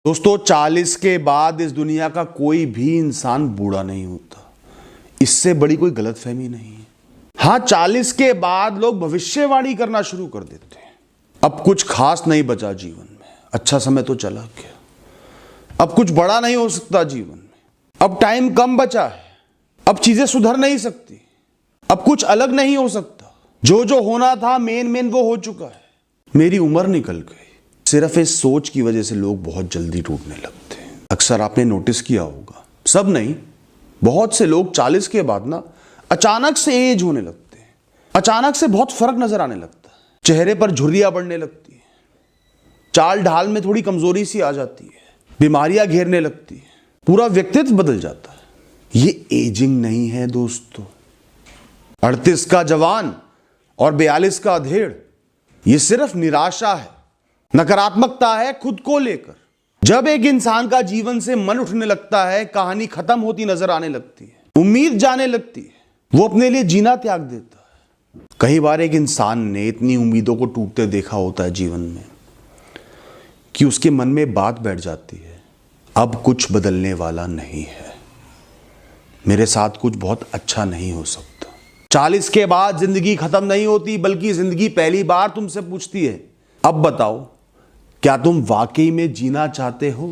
दोस्तों 40 के बाद इस दुनिया का कोई भी इंसान बूढ़ा नहीं होता। इससे बड़ी कोई गलतफहमी नहीं है। हाँ, 40 के बाद लोग भविष्यवाणी करना शुरू कर देते हैं। अब कुछ खास नहीं बचा जीवन में, अच्छा समय तो चला गया, अब कुछ बड़ा नहीं हो सकता जीवन में, अब टाइम कम बचा है, अब चीजें सुधर नहीं सकती, अब कुछ अलग नहीं हो सकता, जो होना था मेन वो हो चुका है, मेरी उम्र निकल गई। सिर्फ इस सोच की वजह से लोग बहुत जल्दी टूटने लगते हैं। अक्सर आपने नोटिस किया होगा, सब नहीं, बहुत से लोग 40 के बाद ना अचानक से एज होने लगते हैं, अचानक से बहुत फर्क नजर आने लगता है, चेहरे पर झुर्रियां बढ़ने लगती है, चाल ढाल में थोड़ी कमजोरी सी आ जाती है, बीमारियां घेरने लगती है, पूरा व्यक्तित्व बदल जाता है। ये एजिंग नहीं है दोस्तों। 38 का जवान और 42 का अधेड़, ये सिर्फ निराशा है, नकारात्मकता है खुद को लेकर। जब एक इंसान का जीवन से मन उठने लगता है, कहानी खत्म होती नजर आने लगती है, उम्मीद जाने लगती है, वो अपने लिए जीना त्याग देता है। कई बार एक इंसान ने इतनी उम्मीदों को टूटते देखा होता है जीवन में कि उसके मन में बात बैठ जाती है, अब कुछ बदलने वाला नहीं है, मेरे साथ कुछ बहुत अच्छा नहीं हो सकता। 40 के बाद जिंदगी खत्म नहीं होती, बल्कि जिंदगी पहली बार तुमसे पूछती है, अब बताओ क्या तुम वाकई में जीना चाहते हो?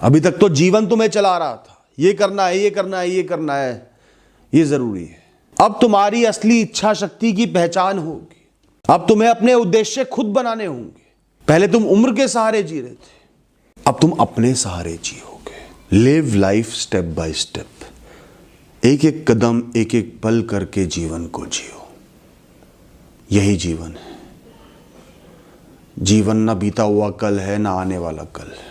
अभी तक तो जीवन तुम्हें चला रहा था, ये करना है, ये करना है, ये करना है, ये जरूरी है। अब तुम्हारी असली इच्छा शक्ति की पहचान होगी। अब तुम्हें अपने उद्देश्य खुद बनाने होंगे। पहले तुम उम्र के सहारे जी रहे थे, अब तुम अपने सहारे जियोगे। Live life step by step, एक एक कदम, एक एक पल करके जीवन को जियो। यही जीवन है। जीवन ना बीता हुआ कल है, ना आने वाला कल है।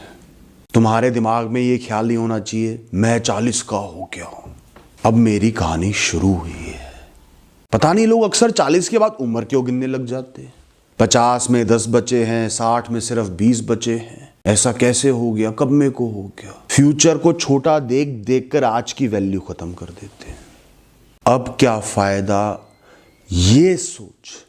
तुम्हारे दिमाग में ये ख्याल नहीं होना चाहिए मैं 40 का हो गया हूं, अब मेरी कहानी शुरू हुई है। पता नहीं लोग अक्सर 40 के बाद उम्र क्यों गिनने लग जाते हैं। 50 में 10 बचे हैं, 60 में सिर्फ 20 बचे हैं, ऐसा कैसे हो गया, कब में को हो गया। फ्यूचर को छोटा देख देख कर आज की वैल्यू खत्म कर देते हैं। अब क्या फायदा, ये सोच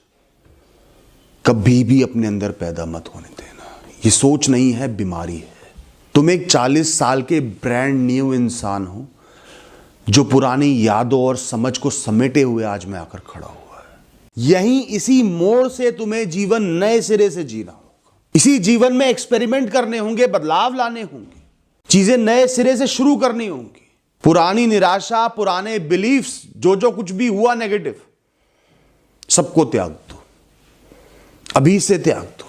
कभी भी अपने अंदर पैदा मत होने देना। ये सोच नहीं है, बीमारी है। तुम एक 40 साल के ब्रांड न्यू इंसान हो जो पुरानी यादों और समझ को समेटे हुए आज में आकर खड़ा हुआ है। यहीं इसी मोड़ से तुम्हें जीवन नए सिरे से जीना होगा। इसी जीवन में एक्सपेरिमेंट करने होंगे, बदलाव लाने होंगे, चीजें नए सिरे से शुरू करनी होंगी। पुरानी निराशा, पुराने बिलीफ्स, जो कुछ भी हुआ नेगेटिव, सबको त्याग दो। अभी से त्याग दो।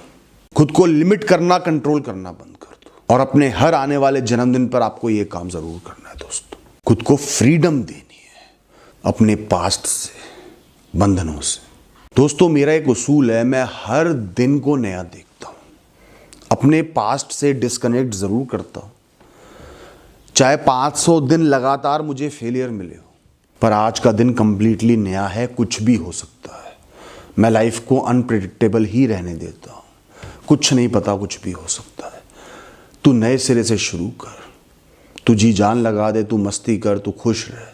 खुद को लिमिट करना, कंट्रोल करना बंद कर दो। और अपने हर आने वाले जन्मदिन पर आपको यह काम जरूर करना है दोस्तों, खुद को फ्रीडम देनी है अपने पास्ट से, बंधनों से। दोस्तों मेरा एक उसूल है, मैं हर दिन को नया देखता हूं, अपने पास्ट से डिस्कनेक्ट जरूर करता हूं। चाहे 500 दिन लगातार मुझे फेलियर मिले हो, पर आज का दिन कंप्लीटली नया है, कुछ भी हो सकता है। मैं लाइफ को अनप्रेडिक्टेबल ही रहने देता हूं, कुछ नहीं पता, कुछ भी हो सकता है। तू नए सिरे से शुरू कर, तू जी जान लगा दे, तू मस्ती कर, तू खुश रह,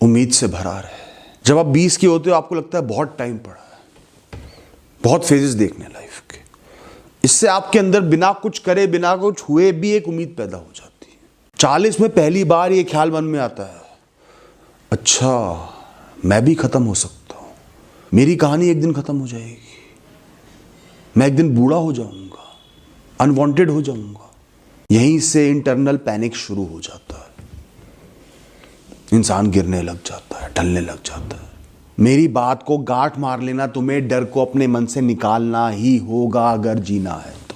उम्मीद से भरा रहे। जब आप 20 के होते हो आपको लगता है बहुत टाइम पड़ा है, बहुत फेजेस देखने लाइफ के। इससे आपके अंदर बिना कुछ करे, बिना कुछ हुए भी एक उम्मीद पैदा हो जाती है। 40 में पहली बार ये ख्याल मन में आता है, अच्छा मैं भी खत्म हो सकता हूं, मेरी कहानी एक दिन खत्म हो जाएगी, मैं एक दिन बूढ़ा हो जाऊंगा, अनवांटेड हो जाऊंगा। यहीं से इंटरनल पैनिक शुरू हो जाता है। इंसान गिरने लग जाता है, ढलने लग जाता है। मेरी बात को गांठ मार लेना, तुम्हें डर को अपने मन से निकालना ही होगा अगर जीना है तो।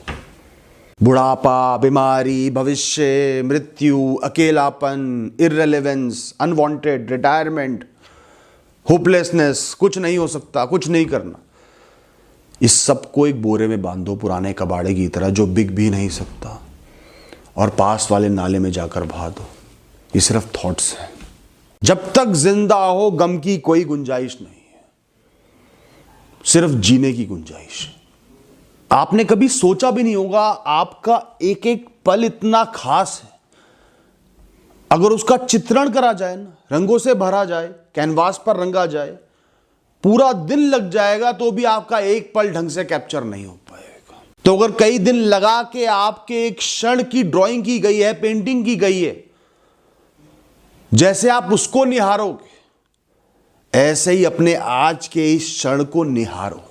बुढ़ापा, बीमारी, भविष्य, मृत्यु, अकेलापन, इररिलेवेंस, अनवांटेड, रिटायरमेंट, होपलेसनेस, कुछ नहीं हो सकता, कुछ नहीं करना, इस सब को एक बोरे में बांधो पुराने कबाड़े की तरह जो बिक भी नहीं सकता, और पास वाले नाले में जाकर बहा दो। ये सिर्फ थॉट्स हैं। जब तक जिंदा हो गम की कोई गुंजाइश नहीं है, सिर्फ जीने की गुंजाइश है। आपने कभी सोचा भी नहीं होगा आपका एक एक पल इतना खास है। अगर उसका चित्रण करा जाए ना, रंगों से भरा जाए, कैनवास पर रंगा जाए, पूरा दिन लग जाएगा तो भी आपका एक पल ढंग से कैप्चर नहीं हो पाएगा। तो अगर कई दिन लगा के आपके एक क्षण की ड्राइंग की गई है, पेंटिंग की गई है, जैसे आप उसको निहारोगे, ऐसे ही अपने आज के इस क्षण को निहारो,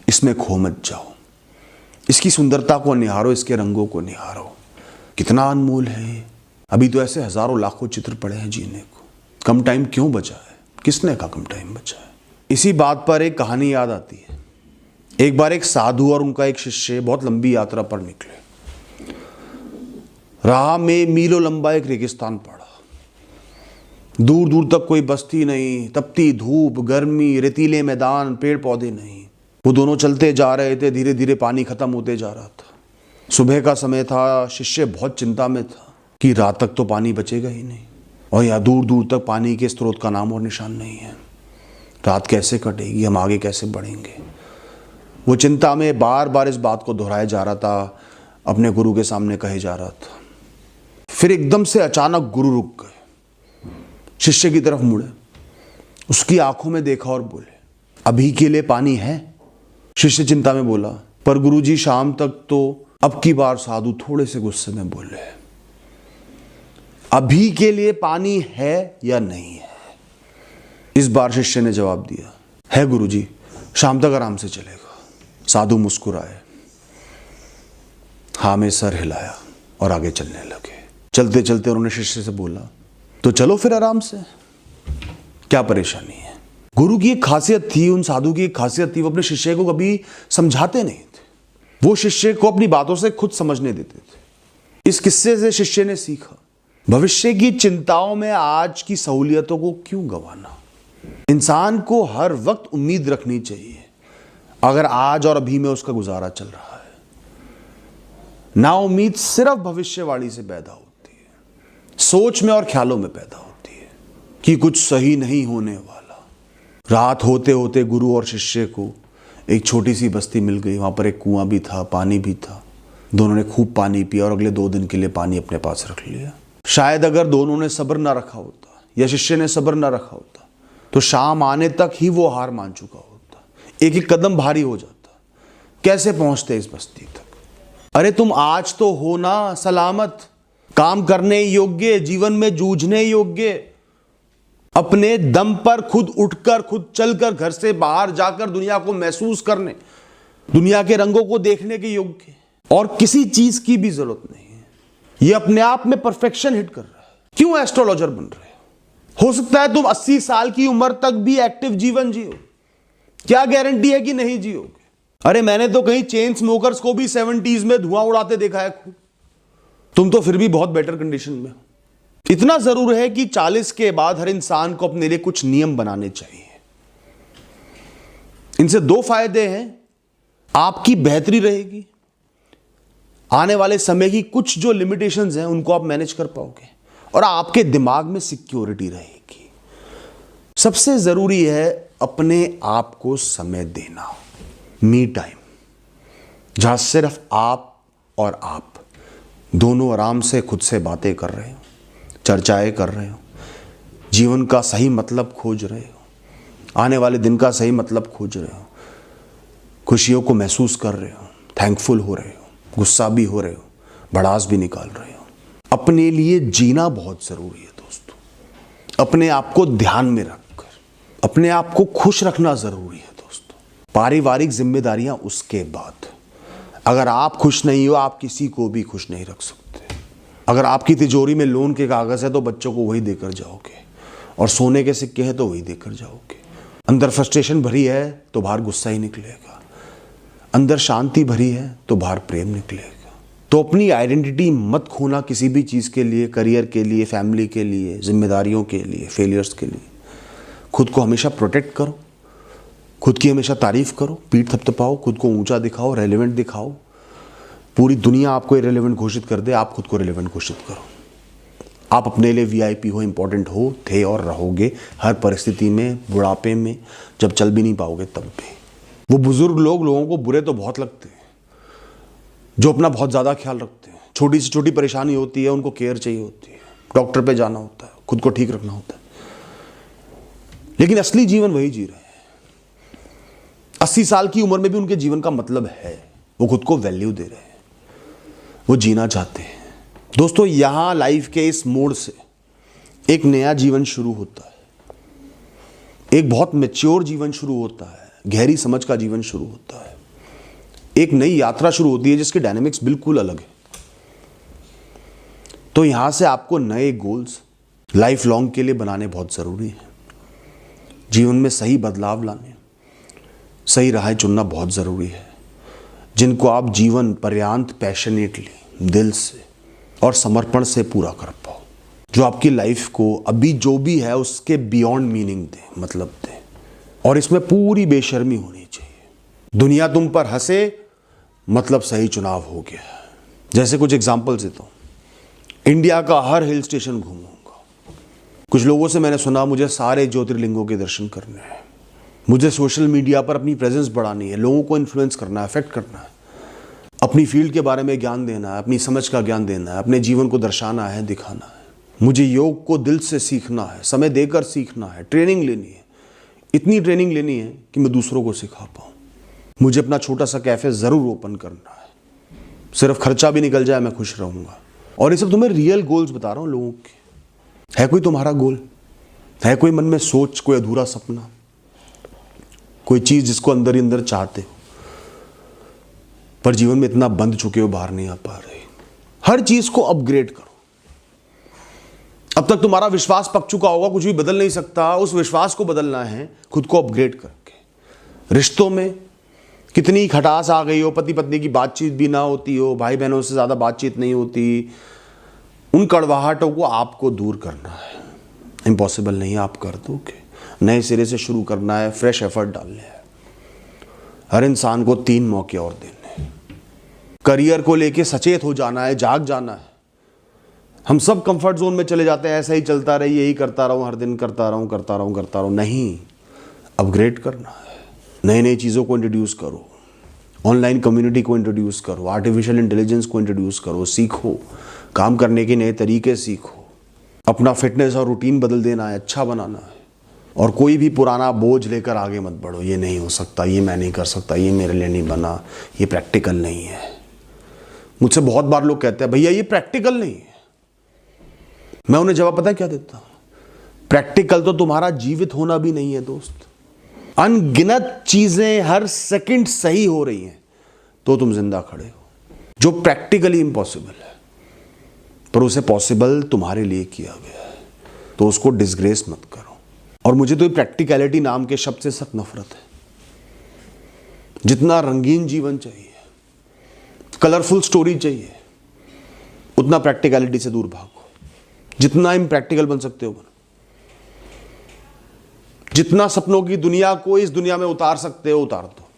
इसमें खो मत जाओ, इसकी सुंदरता को निहारो, इसके रंगों को निहारो। कितना अनमोल है ये। अभी तो ऐसे हजारों लाखों चित्र पड़े हैं जीने को, कम टाइम क्यों बचा है? किसने कहा कम टाइम बचा है? इसी बात पर एक कहानी याद आती है। एक बार एक साधु और उनका एक शिष्य बहुत लंबी यात्रा पर निकले। राह में मीलों लंबा एक रेगिस्तान पड़ा, दूर दूर तक कोई बस्ती नहीं, तपती धूप, गर्मी, रेतीले मैदान, पेड़ पौधे नहीं। वो दोनों चलते जा रहे थे, धीरे धीरे पानी खत्म होते जा रहा था। सुबह का समय था, शिष्य बहुत चिंता में था कि रात तक तो पानी बचेगा ही नहीं, और यहाँ दूर दूर तक पानी के स्रोत का नाम और निशान नहीं है। रात कैसे कटेगी, हम आगे कैसे बढ़ेंगे? वो चिंता में बार बार इस बात को दोहराया जा रहा था, अपने गुरु के सामने कहे जा रहा था। फिर एकदम से अचानक गुरु रुक गए, शिष्य की तरफ मुड़े, उसकी आंखों में देखा और बोले, अभी के लिए पानी है? शिष्य चिंता में बोला, पर गुरुजी शाम तक तो। अब की बार साधु थोड़े से गुस्से में बोले, अभी के लिए पानी है या नहीं है? इस बार शिष्य ने जवाब दिया, है गुरुजी, शाम तक आराम से चलेगा। साधु मुस्कुराए, हाँ में सर हिलाया और आगे चलने लगे। चलते चलते उन्होंने शिष्य से बोला, तो चलो फिर आराम से, क्या परेशानी है? गुरु की एक खासियत थी, उन साधु की एक खासियत थी, वो अपने शिष्य को कभी समझाते नहीं थे, वो शिष्य को अपनी बातों से खुद समझने देते थे। इस किस्से से शिष्य ने सीखा, भविष्य की चिंताओं में आज की सहूलियतों को क्यों गंवाना। इंसान को हर वक्त उम्मीद रखनी चाहिए, अगर आज और अभी में उसका गुजारा चल रहा है। ना उम्मीद सिर्फ भविष्यवाणी से पैदा होती है, सोच में और ख्यालों में पैदा होती है कि कुछ सही नहीं होने वाला। रात होते होते गुरु और शिष्य को एक छोटी सी बस्ती मिल गई। वहां पर एक कुआं भी था, पानी भी था। दोनों ने खूब पानी पिया और अगले 2 दिन के लिए पानी अपने पास रख लिया। शायद अगर दोनों ने सब्र ना रखा होता या शिष्य ने सब्र ना रखा होता तो शाम आने तक ही वो हार मान चुका होता, एक एक कदम भारी हो जाता। कैसे पहुंचते इस बस्ती तक? अरे तुम आज तो हो ना सलामत, काम करने योग्य, जीवन में जूझने योग्य, अपने दम पर खुद उठकर, खुद चलकर, घर से बाहर जाकर दुनिया को महसूस करने, दुनिया के रंगों को देखने के योग्य, और किसी चीज की भी जरूरत नहीं है। ये अपने आप में परफेक्शन हिट कर रहा है। क्यों एस्ट्रोलॉजर बन रहे हो सकता है तुम 80 साल की उम्र तक भी एक्टिव जीवन जियो, क्या गारंटी है कि नहीं जियोगे? अरे मैंने तो कहीं चेन स्मोकर्स को भी 70s में धुआं उड़ाते देखा है खूब। तुम तो फिर भी बहुत बेटर कंडीशन में हो। इतना जरूर है कि 40 के बाद हर इंसान को अपने लिए कुछ नियम बनाने चाहिए। इनसे 2 फायदे हैं, आपकी बेहतरी रहेगी, आने वाले समय की कुछ जो लिमिटेशंस हैं उनको आप मैनेज कर पाओगे, और आपके दिमाग में सिक्योरिटी रहेगी। सबसे जरूरी है अपने आप को समय देना, मी टाइम, जहां सिर्फ आप और आप दोनों आराम से खुद से बातें कर रहे हो, चर्चाएं कर रहे हो, जीवन का सही मतलब खोज रहे हो, आने वाले दिन का सही मतलब खोज रहे हो, खुशियों को महसूस कर रहे हो, थैंकफुल हो रहे हो, गुस्सा भी हो रहे हो, भड़ास भी निकाल रहे हो। अपने लिए जीना बहुत जरूरी है दोस्तों। अपने आप को ध्यान में रखकर अपने आप को खुश रखना जरूरी है दोस्तों। पारिवारिक जिम्मेदारियां उसके बाद। अगर आप खुश नहीं हो, आप किसी को भी खुश नहीं रख सकते। अगर आपकी तिजोरी में लोन के कागज है तो बच्चों को वही देकर जाओगे, और सोने के सिक्के हैं तो वही देकर जाओगे। अंदर फ्रस्ट्रेशन भरी है तो बाहर गुस्सा ही निकलेगा, अंदर शांति भरी है तो बाहर प्रेम निकलेगा। तो अपनी आइडेंटिटी मत खोना किसी भी चीज़ के लिए, करियर के लिए, फैमिली के लिए, जिम्मेदारियों के लिए, फेलियर्स के लिए। खुद को हमेशा प्रोटेक्ट करो, खुद की हमेशा तारीफ करो, पीठ थपथपाओ, खुद को ऊंचा दिखाओ, रेलेवेंट दिखाओ। पूरी दुनिया आपको इरेलेवेंट घोषित कर दे, आप खुद को रिलेवेंट घोषित करो। आप अपने लिए वीआईपी हो, इंपॉर्टेंट हो, थे और रहोगे हर परिस्थिति में, बुढ़ापे में, जब चल भी नहीं पाओगे तब भी। वो बुजुर्ग लोगों को बुरे तो बहुत लगते हैं जो अपना बहुत ज़्यादा ख्याल रखते हैं। छोटी से छोटी परेशानी होती है, उनको केयर चाहिए होती है, डॉक्टर पे जाना होता है, खुद को ठीक रखना होता है, लेकिन असली जीवन वही जी रहे हैं। 80 साल की उम्र में भी उनके जीवन का मतलब है। वो खुद को वैल्यू दे रहे हैं, वो जीना चाहते हैं। दोस्तों, यहां लाइफ के इस मोड़ से एक नया जीवन शुरू होता है, एक बहुत मैच्योर जीवन शुरू होता है, गहरी समझ का जीवन शुरू होता है, एक नई यात्रा शुरू होती है जिसके डायनेमिक्स बिल्कुल अलग है। तो यहां से आपको नए गोल्स लाइफ लॉन्ग के लिए बनाने बहुत जरूरी है। जीवन में सही बदलाव लाने, सही राह चुनना बहुत जरूरी है, जिनको आप जीवन पर्यांत पैशनेटली, दिल से और समर्पण से पूरा कर पाओ, जो आपकी लाइफ को अभी जो भी है उसके बियॉन्ड मीनिंग दे, मतलब दे। और इसमें पूरी बेशर्मी होनी चाहिए। दुनिया तुम पर हंसे मतलब सही चुनाव हो गया। जैसे कुछ एग्जांपल्स देता हूं। इंडिया का हर हिल स्टेशन घूमूंगा। कुछ लोगों से मैंने सुना मुझे सारे ज्योतिर्लिंगों के दर्शन करने हैं, मुझे सोशल मीडिया पर अपनी प्रेजेंस बढ़ानी है, लोगों को इन्फ्लुएंस करना है, अफेक्ट करना है, अपनी फील्ड के बारे में ज्ञान देना है, अपनी समझ का ज्ञान देना है, अपने जीवन को दर्शाना है, दिखाना है। मुझे योग को दिल से सीखना है, समय देकर सीखना है, ट्रेनिंग लेनी है, इतनी ट्रेनिंग लेनी है कि मैं दूसरों को सिखा पाऊँ। मुझे अपना छोटा सा कैफे जरूर ओपन करना है, सिर्फ खर्चा भी निकल जाए मैं खुश रहूंगा। और ये सब तुम्हें रियल गोल्स बता रहा हूं लोगों के। है कोई तुम्हारा गोल? है कोई मन में सोच, कोई अधूरा सपना, कोई चीज जिसको अंदर ही अंदर चाहते हो पर जीवन में इतना बंध चुके हो बाहर नहीं आ पा रहे? हर चीज को अपग्रेड करो। अब तक तुम्हारा विश्वास पक चुका होगा, कुछ भी बदल नहीं सकता। उस विश्वास को बदलना है खुद को अपग्रेड करके। रिश्तों में कितनी खटास आ गई हो, पति पत्नी की बातचीत भी ना होती हो, भाई बहनों से ज्यादा बातचीत नहीं होती, उन कड़वाहटों को आपको दूर करना है। इम्पॉसिबल नहीं, आप कर दोगे। नए सिरे से शुरू करना है, फ्रेश एफर्ट डालने हैं। हर इंसान को 3 मौके और देने हैं। करियर को लेके सचेत हो जाना है, जाग जाना है। हम सब कंफर्ट जोन में चले जाते हैं, ऐसा ही चलता रही, यही करता रहूं, हर दिन करता रहूं। नहीं, अपग्रेड करना है। नई नई चीज़ों को इंट्रोड्यूस करो, ऑनलाइन कम्युनिटी को इंट्रोड्यूस करो, आर्टिफिशियल इंटेलिजेंस को इंट्रोड्यूस करो, सीखो, काम करने के नए तरीके सीखो, अपना फिटनेस और रूटीन बदल देना है, अच्छा बनाना है। और कोई भी पुराना बोझ लेकर आगे मत बढ़ो। ये नहीं हो सकता, ये मैं नहीं कर सकता, ये मेरे लिए नहीं बना, ये प्रैक्टिकल नहीं है। मुझसे बहुत बार लोग कहते हैं भैया ये प्रैक्टिकल नहीं है। मैं उन्हें जवाब पता है क्या देता हूं? प्रैक्टिकल तो तुम्हारा जीवित होना भी नहीं है दोस्त। अनगिनत चीजें हर सेकंड सही हो रही हैं तो तुम जिंदा खड़े हो। जो प्रैक्टिकली इम्पॉसिबल है पर उसे पॉसिबल तुम्हारे लिए किया गया है, तो उसको डिसग्रेस मत करो। और मुझे तो ये प्रैक्टिकलिटी नाम के शब्द से सख्त नफरत है। जितना रंगीन जीवन चाहिए, कलरफुल स्टोरी चाहिए, उतना प्रैक्टिकलिटी से दूर भागो। जितना इम्प्रैक्टिकल बन सकते हो बनो। जितना सपनों की दुनिया को इस दुनिया में उतार सकते हो उतार दो,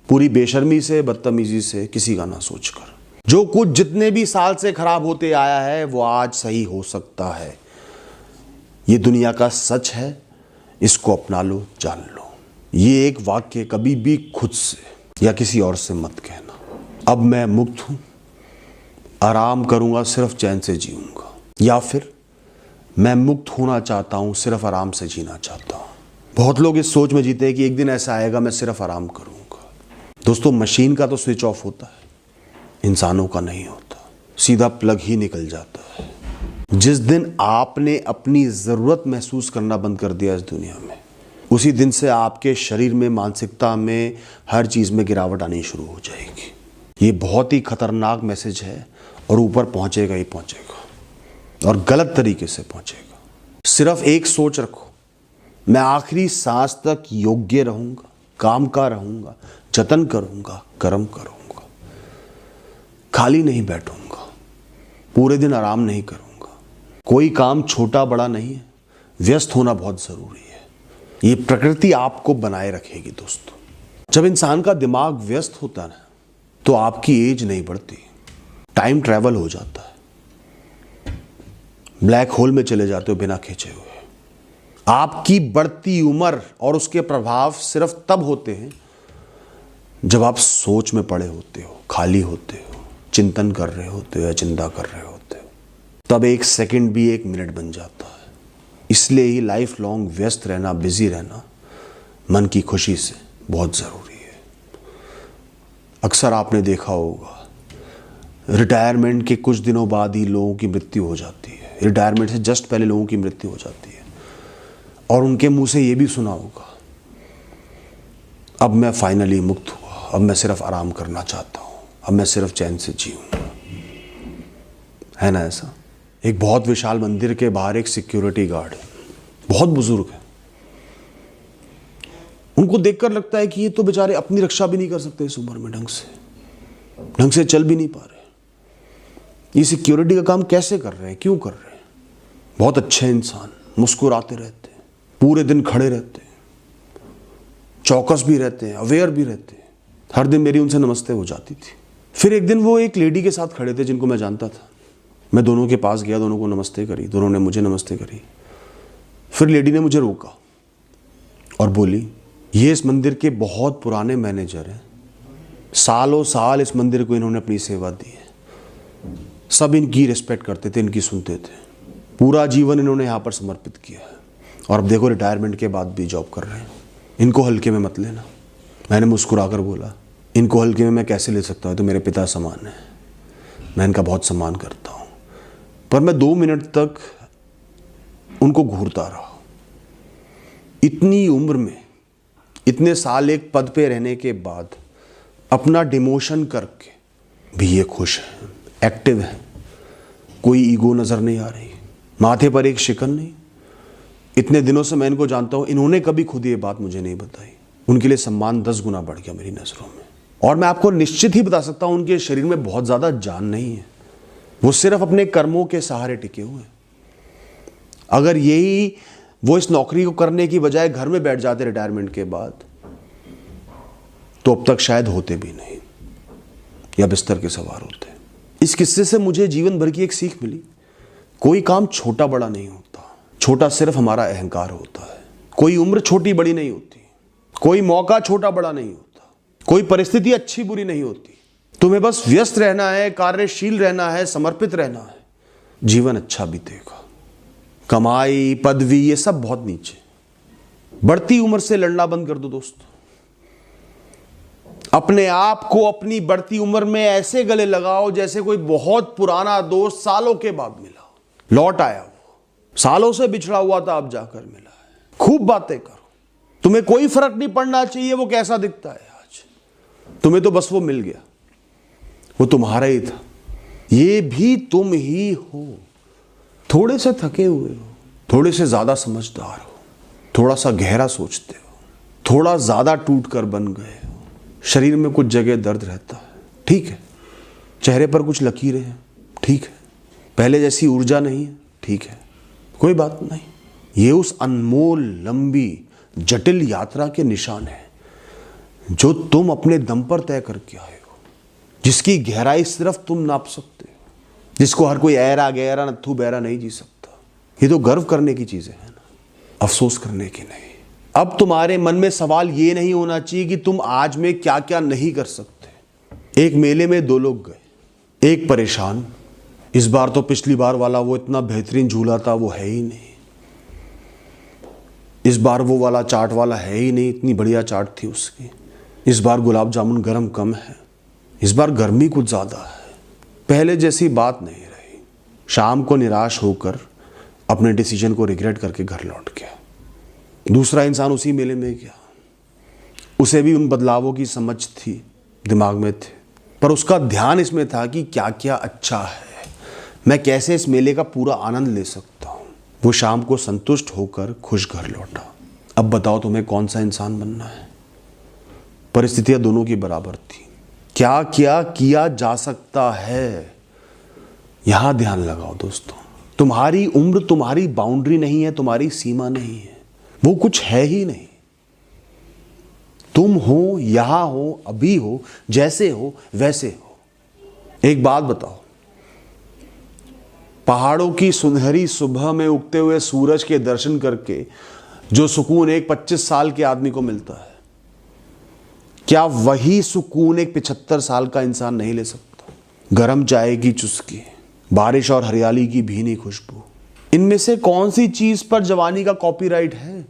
पूरी बेशर्मी से, बदतमीजी से, किसी का ना सोचकर। जो कुछ जितने भी साल से खराब होते आया है वो आज सही हो सकता है। ये दुनिया का सच है, इसको अपना लो, जान लो। ये एक वाक्य कभी भी खुद से या किसी और से मत कहना। अब मैं मुक्त हूं, आराम करूंगा, सिर्फ चैन से जीऊंगा। या फिर मैं मुक्त होना चाहता हूं, सिर्फ आराम से जीना चाहता हूं। बहुत लोग इस सोच में जीते हैं कि एक दिन ऐसा आएगा मैं सिर्फ आराम करूंगा। दोस्तों, मशीन का तो स्विच ऑफ होता है, इंसानों का नहीं होता। सीधा प्लग ही निकल जाता है। जिस दिन आपने अपनी जरूरत महसूस करना बंद कर दिया इस दुनिया में, उसी दिन से आपके शरीर में, मानसिकता में, हर चीज में गिरावट आनी शुरू हो जाएगी। ये बहुत ही खतरनाक मैसेज है और ऊपर पहुंचेगा ही पहुंचेगा और गलत तरीके से पहुंचेगा। सिर्फ एक सोच रखो, मैं आखिरी सांस तक योग्य रहूंगा, काम का रहूंगा, जतन करूंगा, कर्म करूंगा, खाली नहीं बैठूंगा, पूरे दिन आराम नहीं करूंगा। कोई काम छोटा बड़ा नहीं है, व्यस्त होना बहुत जरूरी है। ये प्रकृति आपको बनाए रखेगी दोस्तों। जब इंसान का दिमाग व्यस्त होता है ना, तो आपकी एज नहीं बढ़ती, टाइम ट्रैवल हो जाता है। ब्लैक होल में चले जाते हो बिना खींचे हुए। आपकी बढ़ती उम्र और उसके प्रभाव सिर्फ तब होते हैं जब आप सोच में पड़े होते हो, खाली होते हो, चिंतन कर रहे होते हो या चिंता कर रहे होते हो। तब एक सेकंड भी 1 मिनट बन जाता है। इसलिए ही लाइफ लॉन्ग व्यस्त रहना, बिजी रहना मन की खुशी से बहुत जरूरी है। अक्सर आपने देखा होगा रिटायरमेंट के कुछ दिनों बाद ही लोगों की मृत्यु हो जाती है, रिटायरमेंट से जस्ट पहले लोगों की मृत्यु हो जाती है, और उनके मुंह से ये भी सुना होगा, अब मैं फाइनली मुक्त हुआ, अब मैं सिर्फ आराम करना चाहता हूँ, अब मैं सिर्फ चैन से जीऊँगा। है ना ऐसा? एक बहुत विशाल मंदिर के बाहर एक सिक्योरिटी गार्ड है, बहुत बुजुर्ग है। उनको देखकर लगता है कि ये तो बेचारे अपनी रक्षा भी नहीं कर सकते इस उम्र में, ढंग से चल भी नहीं पा रहे। ये सिक्योरिटी का काम कैसे कर रहे हैं, क्यों कर रहे हैं? बहुत अच्छे इंसान, मुस्कुराते रहते हैं, पूरे दिन खड़े रहते हैं, चौकस भी रहते हैं, अवेयर भी रहते हैं। हर दिन मेरी उनसे नमस्ते हो जाती थी। फिर एक दिन वो एक लेडी के साथ खड़े थे जिनको मैं जानता था। मैं दोनों के पास गया, दोनों को नमस्ते करी, दोनों ने मुझे नमस्ते करी। फिर लेडी ने मुझे रोका और बोली, ये इस मंदिर के बहुत पुराने मैनेजर हैं, सालों साल इस मंदिर को इन्होंने अपनी सेवा दी है, सब इनकी रिस्पेक्ट करते थे, इनकी सुनते थे, पूरा जीवन इन्होंने यहाँ पर समर्पित किया है, और अब देखो रिटायरमेंट के बाद भी जॉब कर रहे हैं, इनको हल्के में मत लेना। मैंने मुस्कुराकर बोला, इनको हल्के में मैं कैसे ले सकता हूँ, तो मेरे पिता समान है, मैं इनका बहुत सम्मान करता हूँ। पर मैं 2 मिनट तक उनको घूरता रहा। इतनी उम्र में, इतने साल एक पद पे रहने के बाद अपना डिमोशन करके भी ये खुश है, एक्टिव है, कोई ईगो नजर नहीं आ रही, माथे पर एक शिकन नहीं। इतने दिनों से मैं इनको जानता हूं, इन्होंने कभी खुद ये बात मुझे नहीं बताई। उनके लिए सम्मान 10 गुना बढ़ गया मेरी नजरों में। और मैं आपको निश्चित ही बता सकता हूं, उनके शरीर में बहुत ज्यादा जान नहीं है, वो सिर्फ अपने कर्मों के सहारे टिके हुए हैं। अगर यही वो इस नौकरी को करने की बजाय घर में बैठ जाते रिटायरमेंट के बाद, तो अब तक शायद होते भी नहीं, या बिस्तर के सवार होते। इस किस्से से मुझे जीवन भर की एक सीख मिली, कोई काम छोटा बड़ा नहीं होता, छोटा सिर्फ हमारा अहंकार होता है। कोई उम्र छोटी बड़ी नहीं होती, कोई मौका छोटा बड़ा नहीं होता, कोई परिस्थिति अच्छी बुरी नहीं होती। तुम्हें बस व्यस्त रहना है, कार्यशील रहना है, समर्पित रहना है, जीवन अच्छा बीतेगा। कमाई, पदवी, ये सब बहुत नीचे। बढ़ती उम्र से लड़ना बंद कर दो दोस्तों। अपने आप को अपनी बढ़ती उम्र में ऐसे गले लगाओ जैसे कोई बहुत पुराना दोस्त सालों के बाद मिला, लौट आया, वो सालों से बिछड़ा हुआ था, अब जाकर मिला है। खूब बातें करो, तुम्हें कोई फर्क नहीं पड़ना चाहिए वो कैसा दिखता है आज, तुम्हें तो बस वो मिल गया, वो तुम्हारा ही था, ये भी तुम ही हो। थोड़े से थके हुए हो, थोड़े से ज्यादा समझदार हो, थोड़ा सा गहरा सोचते हो, थोड़ा ज्यादा टूट कर बन गए हो, शरीर में कुछ जगह दर्द रहता है, ठीक है, चेहरे पर कुछ लकीरें हैं, ठीक है, पहले जैसी ऊर्जा नहीं है, ठीक है, कोई बात नहीं। ये उस अनमोल, लंबी, जटिल यात्रा के निशान है जो तुम अपने दम पर तय करके आए हो, जिसकी गहराई सिर्फ तुम नाप सकते हो, जिसको हर कोई ऐरा गहरा नत्थू बहरा नहीं जी सकता। ये तो गर्व करने की चीजें हैं ना, अफसोस करने की नहीं। अब तुम्हारे मन में सवाल ये नहीं होना चाहिए कि तुम आज में क्या क्या नहीं कर सकते। एक मेले में 2 लोग गए, एक परेशान, इस बार तो पिछली बार वाला वो इतना बेहतरीन झूला था वो है ही नहीं, इस बार वो वाला चाट वाला है ही नहीं, इतनी बढ़िया चाट थी उसकी, इस बार गुलाब जामुन गरम कम है, इस बार गर्मी कुछ ज्यादा है, पहले जैसी बात नहीं रही। शाम को निराश होकर अपने डिसीजन को रिग्रेट करके घर लौट गया। दूसरा इंसान उसी मेले में गया, उसे भी उन बदलावों की समझ थी, दिमाग में थे, पर उसका ध्यान इसमें था कि क्या क्या अच्छा है, मैं कैसे इस मेले का पूरा आनंद ले सकता हूं। वो शाम को संतुष्ट होकर खुश घर लौटा। अब बताओ तुम्हें कौन सा इंसान बनना है? परिस्थितियां दोनों की बराबर थी, क्या क्या किया जा सकता है, यहां ध्यान लगाओ दोस्तों। तुम्हारी उम्र तुम्हारी बाउंड्री नहीं है, तुम्हारी सीमा नहीं है, वो कुछ है ही नहीं। तुम हो, यहां हो, अभी हो, जैसे हो वैसे हो। एक बात बताओ, पहाड़ों की सुनहरी सुबह में उगते हुए सूरज के दर्शन करके जो सुकून एक 25 साल के आदमी को मिलता है, क्या वही सुकून एक 75 साल का इंसान नहीं ले सकता? गरम चाय की चुस्की, बारिश और हरियाली की भीनी खुशबू, इनमें से कौन सी चीज पर जवानी का कॉपीराइट है?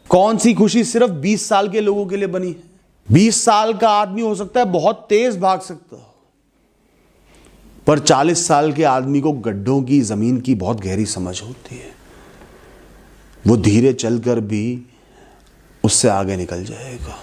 कौन सी खुशी सिर्फ 20 साल के लोगों के लिए बनी है? 20 साल का आदमी हो सकता है बहुत तेज भाग सकता हो, पर 40 साल के आदमी को गड्ढों की, जमीन की बहुत गहरी समझ होती है। वो धीरे चलकर भी उससे आगे निकल जाएगा।